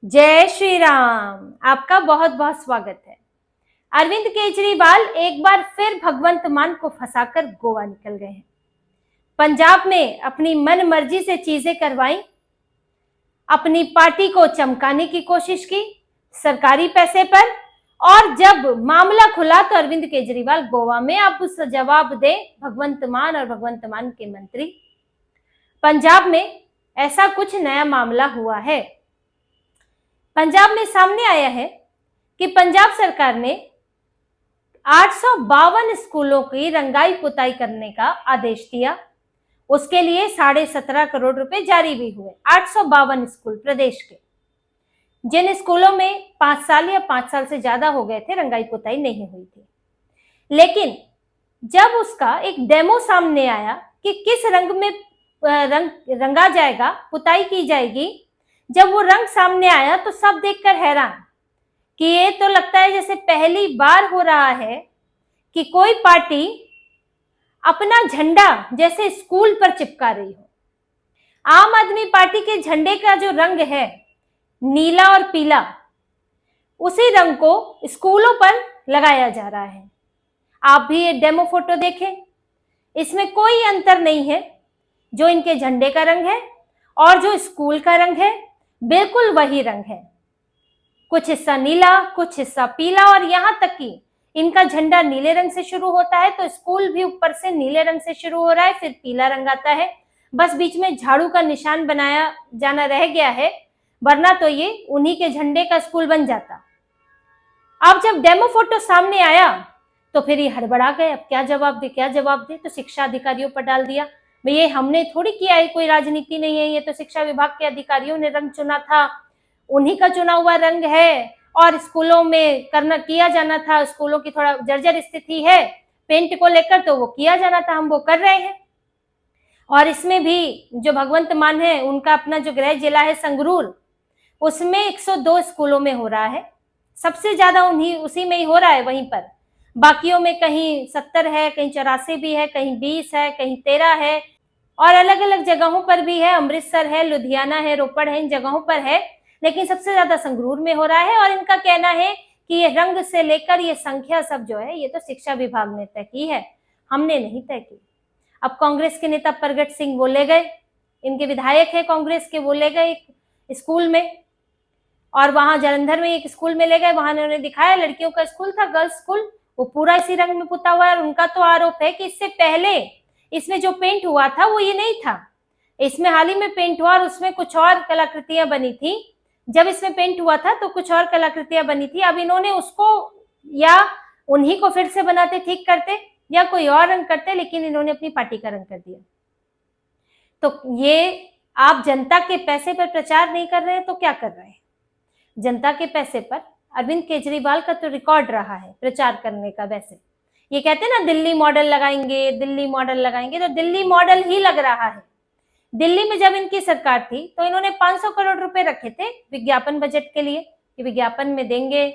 जय श्री राम। आपका बहुत बहुत स्वागत है। अरविंद केजरीवाल एक बार फिर भगवंत मान को फंसाकर गोवा निकल गए हैं। पंजाब में अपनी मन मर्जी से चीजें करवाई, अपनी पार्टी को चमकाने की कोशिश की सरकारी पैसे पर, और जब मामला खुला तो अरविंद केजरीवाल गोवा में अब जवाब दे भगवंत मान और भगवंत मान के मंत्री। पंजाब में ऐसा कुछ नया मामला हुआ है। पंजाब में सामने आया है कि पंजाब सरकार ने 852 स्कूलों की रंगाई पुताई करने का आदेश दिया। उसके लिए 17.5 करोड़ रुपए जारी भी हुए। 852 स्कूल प्रदेश के, जिन स्कूलों में 5 साल या 5 साल से ज्यादा हो गए थे, रंगाई पुताई नहीं हुई थी। लेकिन जब उसका एक डेमो सामने आया कि किस रंग में रंगा जाएगा, पुताई की जाएगी, जब वो रंग सामने आया तो सब देखकर हैरान कि ये तो लगता है जैसे पहली बार हो रहा है कि कोई पार्टी अपना झंडा जैसे स्कूल पर चिपका रही हो। आम आदमी पार्टी के झंडे का जो रंग है, नीला और पीला, उसी रंग को स्कूलों पर लगाया जा रहा है। आप भी ये डेमो फोटो देखें, इसमें कोई अंतर नहीं है। जो इनके झंडे का रंग है और जो स्कूल का रंग है, बिल्कुल वही रंग है। कुछ हिस्सा नीला, कुछ हिस्सा पीला, और यहां तक कि इनका झंडा नीले रंग से शुरू होता है तो स्कूल भी ऊपर से नीले रंग से शुरू हो रहा है, फिर पीला रंग आता है। बस बीच में झाड़ू का निशान बनाया जाना रह गया है, वरना तो ये उन्हीं के झंडे का स्कूल बन जाता। अब जब डेमो फोटो सामने आया तो फिर ये हड़बड़ा गए, अब क्या जवाब दे। तो शिक्षा अधिकारियों पर डाल दिया। ये हमने थोड़ी किया है, कोई राजनीति नहीं है, ये तो शिक्षा विभाग के अधिकारियों ने रंग चुना था, उन्हीं का चुना हुआ रंग है, और स्कूलों में किया जाना था। स्कूलों की थोड़ा जर्जर स्थिति है पेंट को लेकर, तो वो किया जाना था, हम वो कर रहे हैं। और इसमें भी जो भगवंत मान है, उनका अपना जो गृह जिला है संगरूर, उसमें 102 स्कूलों में हो रहा है। सबसे ज्यादा उसी में ही हो रहा है। वहीं पर बाकियों में कहीं 70 है, कहीं 84 भी है, कहीं 20 है, कहीं 13 है, और अलग अलग जगहों पर भी है। अमृतसर है, लुधियाना है, रोपड़ है, इन जगहों पर है, लेकिन सबसे ज्यादा संगरूर में हो रहा है। और इनका कहना है कि ये रंग से लेकर ये संख्या सब जो है, ये तो शिक्षा विभाग ने तय की है, हमने नहीं तय की। अब कांग्रेस के नेता प्रगट सिंह वो ले गए, इनके विधायक है कांग्रेस के, वो ले गए स्कूल में, और वहां जालंधर में एक स्कूल में ले गए। वहां उन्होंने दिखाया, लड़कियों का स्कूल था, गर्ल्स स्कूल, वो पूरा इसी रंग में पुता हुआ है। और उनका तो आरोप है कि इससे पहले इसमें जो पेंट हुआ था वो ये नहीं था, इसमें हाल ही में पेंट हुआ और उसमें कुछ और कलाकृतियां बनी थी। जब इसमें पेंट हुआ था तो कुछ और कलाकृतियां बनी थी। अब इन्होंने उसको या उन्हीं को फिर से बनाते, ठीक करते, या कोई और रंग करते, लेकिन इन्होंने अपनी पार्टी का रंग कर दिया। तो ये आप जनता के पैसे पर प्रचार नहीं कर रहे हैं तो क्या कर रहे हैं? जनता के पैसे पर अरविंद केजरीवाल का तो रिकॉर्ड रहा है प्रचार करने का। वैसे ये कहते हैं ना, दिल्ली मॉडल लगाएंगे, दिल्ली मॉडल लगाएंगे, तो दिल्ली मॉडल ही लग रहा है। दिल्ली में जब इनकी सरकार थी तो इन्होंने 500 करोड़ रुपए रखे थे विज्ञापन बजट के लिए, कि विज्ञापन में देंगे।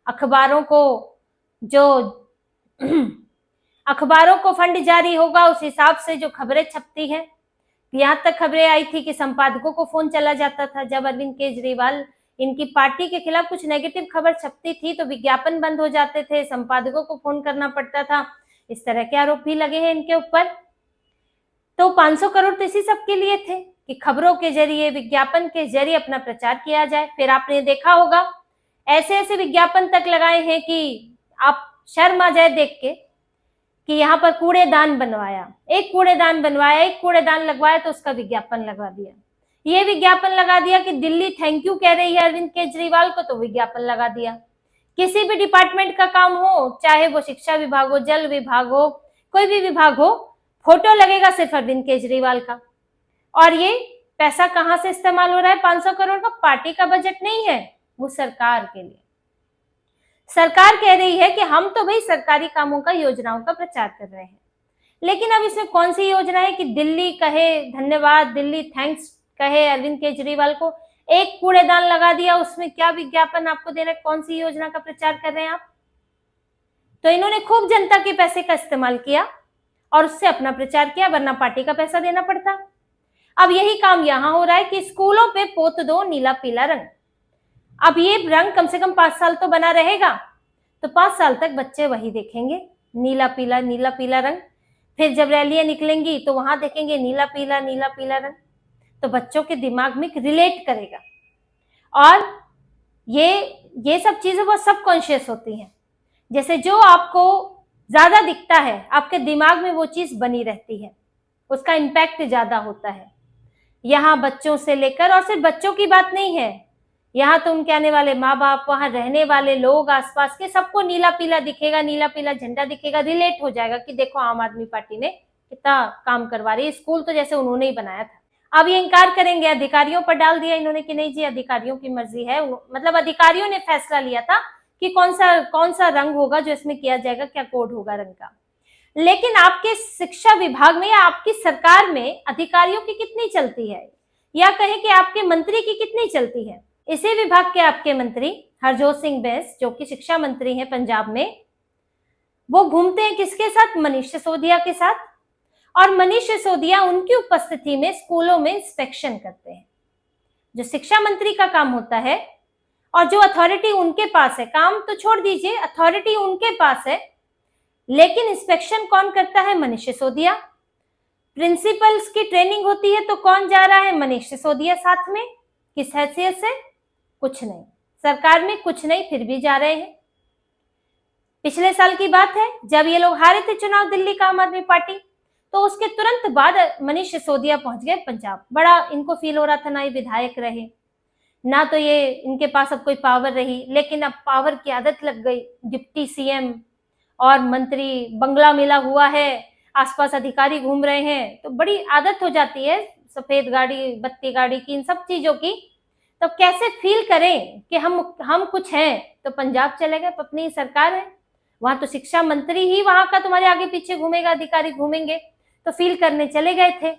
अखबारों को जो अखबारों को फंड जारी होगा, उस हिसाब से जो खबरें छपती हैं। यहाँ तक खबरें आई थी कि संपादकों को फोन चला जाता था। जब अरविंद केजरीवाल इनकी पार्टी के खिलाफ कुछ नेगेटिव खबर छपती थी तो विज्ञापन बंद हो जाते थे, संपादकों को फोन करना पड़ता था। इस तरह के आरोप भी लगे हैं इनके ऊपर। तो 500 करोड़ तो इसी सब के लिए थे कि खबरों के जरिए, विज्ञापन के जरिए अपना प्रचार किया जाए। फिर आपने देखा होगा ऐसे ऐसे विज्ञापन तक लगाए हैं कि आप शर्म आ जाए देख के, कि यहाँ पर कूड़ेदान बनवाया, एक कूड़ेदान लगवाया तो उसका विज्ञापन लगा दिया। ये विज्ञापन लगा दिया कि दिल्ली थैंक यू कह रही है अरविंद केजरीवाल को, तो विज्ञापन लगा दिया। किसी भी डिपार्टमेंट का काम हो, चाहे वो शिक्षा विभाग हो, जल विभाग हो, कोई भी विभाग हो, फोटो लगेगा सिर्फ अरविंद केजरीवाल का। और ये पैसा कहां से इस्तेमाल हो रहा है? 500 करोड़ का पार्टी का बजट नहीं है, वो सरकार के लिए। सरकार कह रही है कि हम तो भाई सरकारी कामों का, योजनाओं का प्रचार कर रहे हैं, लेकिन अब इसमें कौन सी योजना है कि दिल्ली कहे धन्यवाद, दिल्ली थैंक्स कहे अरविंद केजरीवाल को? एक कूड़ेदान लगा दिया, उसमें क्या विज्ञापन आपको दे रहे? कौन सी योजना का प्रचार कर रहे हैं आप? तो इन्होंने खूब जनता के पैसे का इस्तेमाल किया और उससे अपना प्रचार किया, वरना पार्टी का पैसा देना पड़ता। अब यही काम यहां हो रहा है कि स्कूलों पे पोत दो नीला पीला रंग। अब ये रंग कम से कम 5 साल तो बना रहेगा, तो 5 साल तक बच्चे वही देखेंगे, नीला पीला रंग। फिर जब रैलियां निकलेंगी तो वहां देखेंगे नीला पीला रंग, तो बच्चों के दिमाग में रिलेट करेगा। और ये सब चीजें वो सबकॉन्शियस होती हैं। जैसे जो आपको ज्यादा दिखता है, आपके दिमाग में वो चीज बनी रहती है, उसका इम्पैक्ट ज्यादा होता है। यहाँ बच्चों से लेकर, और सिर्फ बच्चों की बात नहीं है, यहाँ तो उनके आने वाले माँ बाप, वहां रहने वाले लोग, आसपास के, सबको नीला पीला दिखेगा, नीला पीला झंडा दिखेगा, रिलेट हो जाएगा कि देखो आम आदमी पार्टी ने कितना काम करवा रही है, स्कूल तो जैसे उन्होंने ही बनाया था। अब ये इनकार करेंगे, अधिकारियों पर डाल दिया इन्होंने कि नहीं जी अधिकारियों की मर्जी है, मतलब अधिकारियों ने फैसला लिया था कि कौन सा रंग होगा जो इसमें किया जाएगा, क्या कोड होगा रंग का। लेकिन आपके शिक्षा विभाग में या आपकी सरकार में अधिकारियों की कितनी चलती है, या कहें कि आपके मंत्री की कितनी चलती है। इसी विभाग के आपके मंत्री हरजोत सिंह बैस, जो कि शिक्षा मंत्री हैं पंजाब में, वो घूमते हैं किसके साथ? मनीष सिसोदिया के साथ। और मनीष सिसोदिया उनकी उपस्थिति में स्कूलों में इंस्पेक्शन करते हैं, जो शिक्षा मंत्री का काम होता है। और जो अथॉरिटी उनके पास है, काम तो छोड़ दीजिए, अथॉरिटी उनके पास है, लेकिन इंस्पेक्शन कौन करता है? मनीष सिसोदिया। प्रिंसिपल्स की ट्रेनिंग होती है तो कौन जा रहा है? मनीष सिसोदिया साथ में। किस हैसियत से? कुछ नहीं, सरकार में कुछ नहीं, फिर भी जा रहे हैं। पिछले साल की बात है, जब ये लोग हारे थे चुनाव दिल्ली का आम आदमी पार्टी, तो उसके तुरंत बाद मनीष सिसोदिया पहुंच गए पंजाब। बड़ा इनको फील हो रहा था, ना ये विधायक रहे, ना तो ये इनके पास अब कोई पावर रही, लेकिन अब पावर की आदत लग गई। डिप्टी सीएम और मंत्री, बंगला मिला हुआ है, आसपास अधिकारी घूम रहे हैं, तो बड़ी आदत हो जाती है सफेद गाड़ी, बत्ती गाड़ी की, इन सब चीजों की। तो कैसे फील करें कि हम कुछ हैं? तो पंजाब चले गए, अपनी सरकार है वहां, तो शिक्षा मंत्री ही वहां का तुम्हारे आगे पीछे घूमेगा, अधिकारी घूमेंगे, तो फील करने चले गए थे।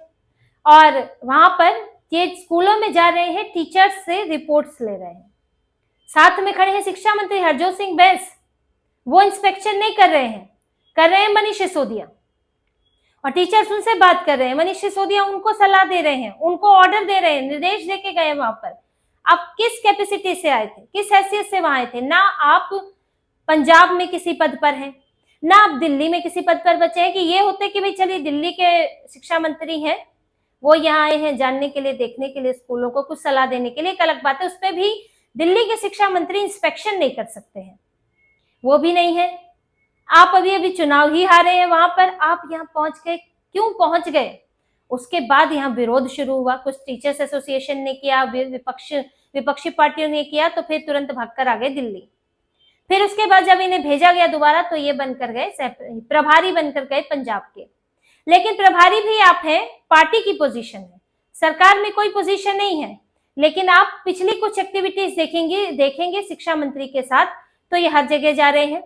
और वहां पर ये स्कूलों में जा रहे हैं, टीचर्स से रिपोर्ट्स ले रहे हैं, साथ में खड़े हैं शिक्षा मंत्री हरजोत सिंह बैस। वो इंस्पेक्शन नहीं कर रहे हैं, कर रहे हैं मनीष सिसोदिया। और टीचर्स उनसे बात कर रहे हैं, मनीष सिसोदिया उनको सलाह दे रहे हैं, उनको ऑर्डर दे रहे हैं, निर्देश देके गए वहां पर। आप किस कैपेसिटी से आए थे, किस हैसियत से वहां आए थे? ना आप पंजाब में किसी पद पर हैं, ना आप दिल्ली में किसी पद पर बचे हैं कि ये होते कि भाई चलिए दिल्ली के शिक्षा मंत्री हैं, वो यहाँ आए हैं जानने के लिए, देखने के लिए, स्कूलों को कुछ सलाह देने के लिए, एक अलग बात है, उसपे भी दिल्ली के शिक्षा मंत्री इंस्पेक्शन नहीं कर सकते हैं, वो भी नहीं है। आप अभी चुनाव ही हारे हैं वहां पर, आप यहाँ पहुंच गए, क्यों पहुंच गए? उसके बाद यहाँ विरोध शुरू हुआ, कुछ टीचर्स एसोसिएशन ने किया, विपक्षी पार्टियों ने किया, तो फिर तुरंत भागकर आ गए दिल्ली। फिर उसके बाद जब इन्हें भेजा गया दोबारा, तो ये बनकर गए प्रभारी, बनकर गए पंजाब के। लेकिन प्रभारी भी आप हैं, पार्टी की पोजीशन है, सरकार में कोई पोजीशन नहीं है। लेकिन आप पिछली कुछ एक्टिविटीज देखेंगे शिक्षा मंत्री के साथ, तो ये हर जगह जा रहे हैं।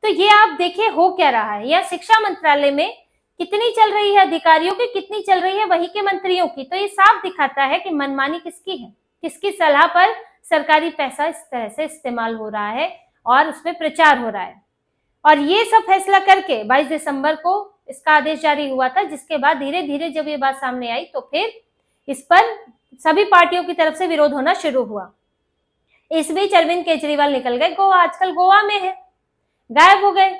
तो ये आप देखिए हो क्या रहा है, यह शिक्षा मंत्रालय में कितनी चल रही है अधिकारियों की, कितनी चल रही है वही के मंत्रियों की। तो ये साफ दिखाता है कि मनमानी किसकी है, किसकी सलाह पर सरकारी पैसा इस तरह से इस्तेमाल हो रहा है और उसमें प्रचार हो रहा है। और ये सब फैसला करके 22 दिसंबर को इसका आदेश जारी हुआ था, जिसके बाद धीरे धीरे जब ये बात सामने आई, तो फिर इस पर सभी पार्टियों की तरफ से विरोध होना शुरू हुआ। इस बीच अरविंद केजरीवाल निकल गए गोवा, आजकल गोवा में है, गायब हो गए।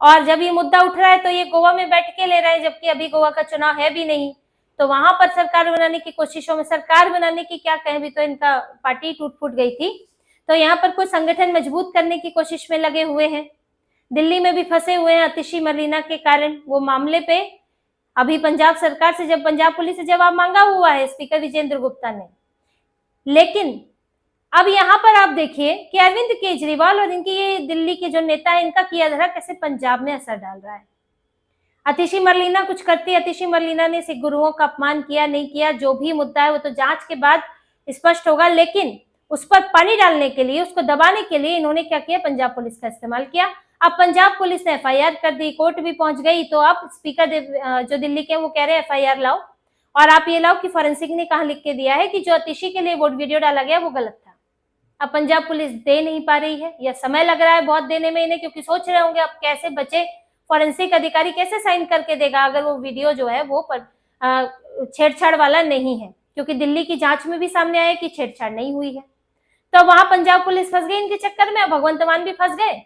और जब ये मुद्दा उठ रहा है तो ये गोवा में बैठ के ले रहे हैं, जबकि अभी गोवा का चुनाव है भी नहीं। तो वहां पर सरकार बनाने की कोशिशों में, सरकार बनाने की क्या कहें, भी तो इनका पार्टी टूट फूट गई थी, तो यहाँ पर कोई संगठन मजबूत करने की कोशिश में लगे हुए हैं। दिल्ली में भी फंसे हुए हैं आतिशी मरलीना के कारण। वो मामले पे अभी पंजाब सरकार से, जब पंजाब पुलिस से जवाब मांगा हुआ है स्पीकर विजेंद्र गुप्ता ने। लेकिन अब यहाँ पर आप देखिए कि अरविंद केजरीवाल और इनकी ये दिल्ली के जो नेता है, इनका किया धरा कैसे पंजाब में असर डाल रहा है। आतिशी मरलीना कुछ करती है, आतिशी मरलीना ने सिख गुरुओं का अपमान किया नहीं किया, जो भी मुद्दा है वो तो जांच के बाद स्पष्ट होगा। लेकिन उस पर पानी डालने के लिए, उसको दबाने के लिए इन्होंने क्या किया, पंजाब पुलिस का इस्तेमाल किया। अब पंजाब पुलिस ने एफआईआर कर दी, कोर्ट भी पहुंच गई। तो अब स्पीकर जो दिल्ली के, वो कह रहे हैं एफआईआर लाओ, और आप ये लाओ कि फॉरेंसिक ने कहा लिख के दिया है कि जो आतिशी के लिए वो वीडियो डाला गया वो गलत था। अब पंजाब पुलिस दे नहीं पा रही है, या समय लग रहा है बहुत देने में इन्हें, क्योंकि सोच रहे होंगे अब कैसे बचे, फॉरेंसिक अधिकारी कैसे साइन करके देगा अगर वो वीडियो जो है वो छेड़छाड़ वाला नहीं है, क्योंकि दिल्ली की जांच में भी सामने आया कि छेड़छाड़ नहीं हुई है। तो वहां पंजाब पुलिस फंस गई इनके चक्कर में, भगवंत मान भी फंस गए।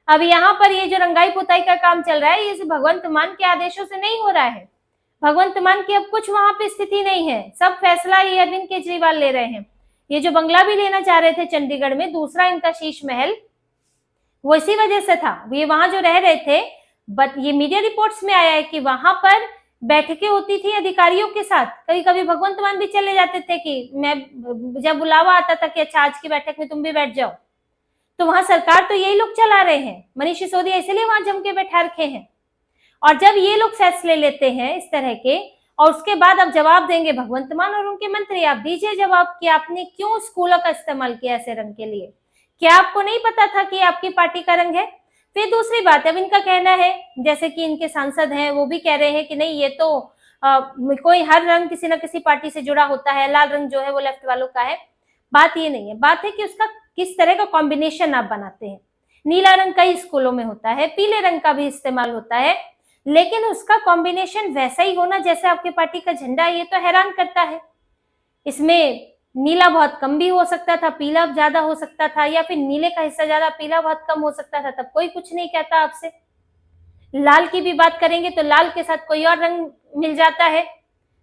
अब यहाँ पर ये जो रंगाई पुताई का काम चल रहा है, ये भगवंत मान के आदेशों से नहीं हो रहा है। भगवंत मान की अब कुछ वहां पे स्थिति नहीं है, सब फैसला ये अरविंद केजरीवाल ले रहे हैं। ये जो बंगला भी लेना चाह रहे थे चंडीगढ़ में, दूसरा इनका शीश महल, वो इसी वजह से था। ये वहां जो रह रहे थे, बट ये मीडिया रिपोर्ट्स में आया है कि वहां पर बैठकें होती थी अधिकारियों के साथ। कभी कभी भगवंत मान भी चले जाते थे कि मैं, जब बुलावा आता था कि अच्छा आज की बैठक में तुम भी बैठ जाओ, तो वहां सरकार तो यही लोग चला रहे हैं, मनीष सिसोदिया इसलिए वहां जम के बैठा रखे हैं। और जब ये लोग फैसले लेते हैं इस तरह के, और उसके बाद अब जवाब देंगे भगवंत मान और उनके मंत्री, आप दीजिए जवाब कि आपने क्यों स्कूलों का इस्तेमाल किया ऐसे रंग के लिए। क्या आपको नहीं पता था कि आपकी पार्टी का रंग है? फिर दूसरी बात, अब इनका कहना है, जैसे कि इनके सांसद हैं वो भी कह रहे हैं कि नहीं ये तो कोई हर रंग किसी ना किसी पार्टी से जुड़ा होता है, लाल रंग जो है वो लेफ्ट वालों का है। बात ये नहीं है, बात है कि उसका किस तरह का कॉम्बिनेशन आप बनाते हैं। नीला रंग कई स्कूलों में होता है, पीले रंग का भी इस्तेमाल होता है, लेकिन उसका कॉम्बिनेशन वैसा ही होना जैसे आपके पार्टी का झंडा, ये तो हैरान करता है। इसमें नीला बहुत कम भी हो सकता था, पीला ज्यादा हो सकता था, या फिर नीले का हिस्सा ज्यादा पीला बहुत कम हो सकता था, तब कोई कुछ नहीं कहता आपसे। लाल की भी बात करेंगे तो लाल के साथ कोई और रंग मिल जाता है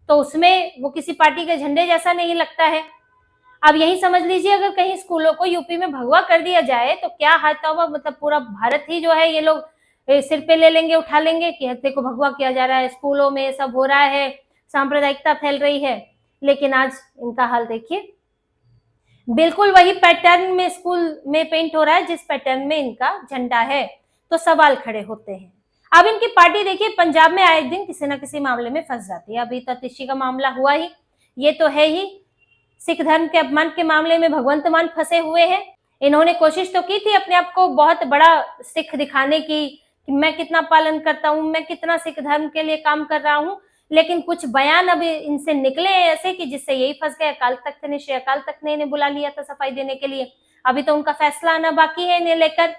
तो उसमें वो किसी पार्टी के झंडे जैसा नहीं लगता है। अब यही समझ लीजिए, अगर कहीं स्कूलों को यूपी में भगवा कर दिया जाए तो क्या हाथ तौबा, मतलब पूरा भारत ही जो है ये लोग सिर पे ले लेंगे, उठा लेंगे कि हत्या को भगवा किया जा रहा है, स्कूलों में सब हो रहा है, सांप्रदायिकता फैल रही है। लेकिन आज इनका हाल देखिए, बिल्कुल वही पैटर्न में स्कूल में पेंट हो रहा है जिस पैटर्न में इनका झंडा है, तो सवाल खड़े होते हैं। अब इनकी पार्टी देखिए पंजाब में आए दिन किसी ना किसी मामले में फंस जाती है। अभी तो तिशी का मामला हुआ ही, ये तो है ही। सिख धर्म के अपमान के मामले में भगवंत मान फंसे हुए हैं। इन्होंने कोशिश तो की थी अपने आप को बहुत बड़ा सिख दिखाने की कि मैं कितना पालन करता हूँ, मैं कितना सिख धर्म के लिए काम कर रहा हूँ, लेकिन कुछ बयान अब इनसे निकले ऐसे कि जिससे यही फंस गए। अकाल तख्त ने, श्री अकाल तख्त ने इन्हें बुला लिया था सफाई देने के लिए, अभी तो उनका फैसला आना बाकी है इन्हें लेकर,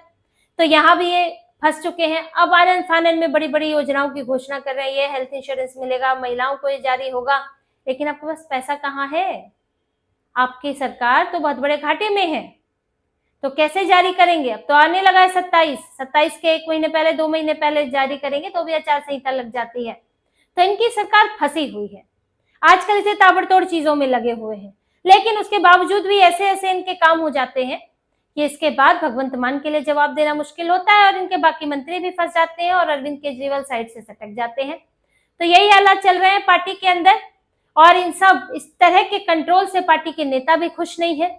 तो यहाँ भी ये फंस चुके हैं। अब आनंद फानंद में बड़ी बड़ी योजनाओं की घोषणा कर रहे हैं, ये हेल्थ इंश्योरेंस मिलेगा, महिलाओं को ये जारी होगा, लेकिन आपके पास पैसा कहाँ है? आपकी सरकार तो बहुत बड़े घाटे में है, तो कैसे जारी करेंगे? अब तो आने लगा है 27 के 1 महीने पहले, 2 महीने पहले जारी करेंगे तो भी आचार संहिता लग जाती है। तो इनकी सरकार फंसी हुई है, आजकल इसे ताबड़तोड़ चीजों में लगे हुए हैं, लेकिन उसके बावजूद भी ऐसे ऐसे इनके काम हो जाते हैं कि इसके बाद भगवंत मान के लिए जवाब देना मुश्किल होता है और इनके बाकी मंत्री भी फंस जाते हैं और अरविंद केजरीवाल साइड से सटक जाते हैं। तो यही हालात चल रहे हैं पार्टी के अंदर, और इन सब इस तरह के कंट्रोल से पार्टी के नेता भी खुश नहीं है।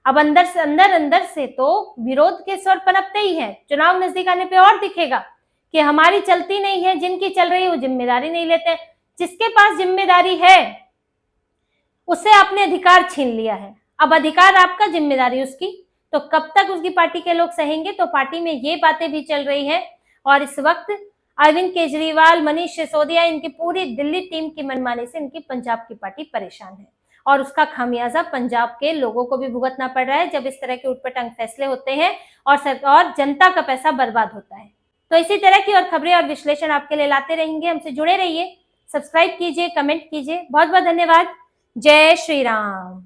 अब अंदर से तो विरोध के स्वर पनपते ही है। चुनाव नजदीक आने पे और दिखेगा कि हमारी चलती नहीं है, जिनकी चल रही है वो जिम्मेदारी नहीं लेते। जिसके पास जिम्मेदारी है उससे आपने अधिकार छीन लिया है, अब अधिकार आपका, जिम्मेदारी उसकी, तो कब तक उसकी पार्टी के लोग सहेंगे? तो पार्टी में ये बातें भी चल रही हैं और इस वक्त अरविंद केजरीवाल, मनीष सिसोदिया, इनकी पूरी दिल्ली टीम की मनमानी से इनकी पंजाब की पार्टी परेशान है और उसका खामियाजा पंजाब के लोगों को भी भुगतना पड़ रहा है जब इस तरह के उटपटांग फैसले होते हैं और जनता का पैसा बर्बाद होता है। तो इसी तरह की और खबरें और विश्लेषण आपके लिए लाते रहेंगे, हमसे जुड़े रहिए, सब्सक्राइब कीजिए, कमेंट कीजिए। बहुत बहुत धन्यवाद। जय श्री राम।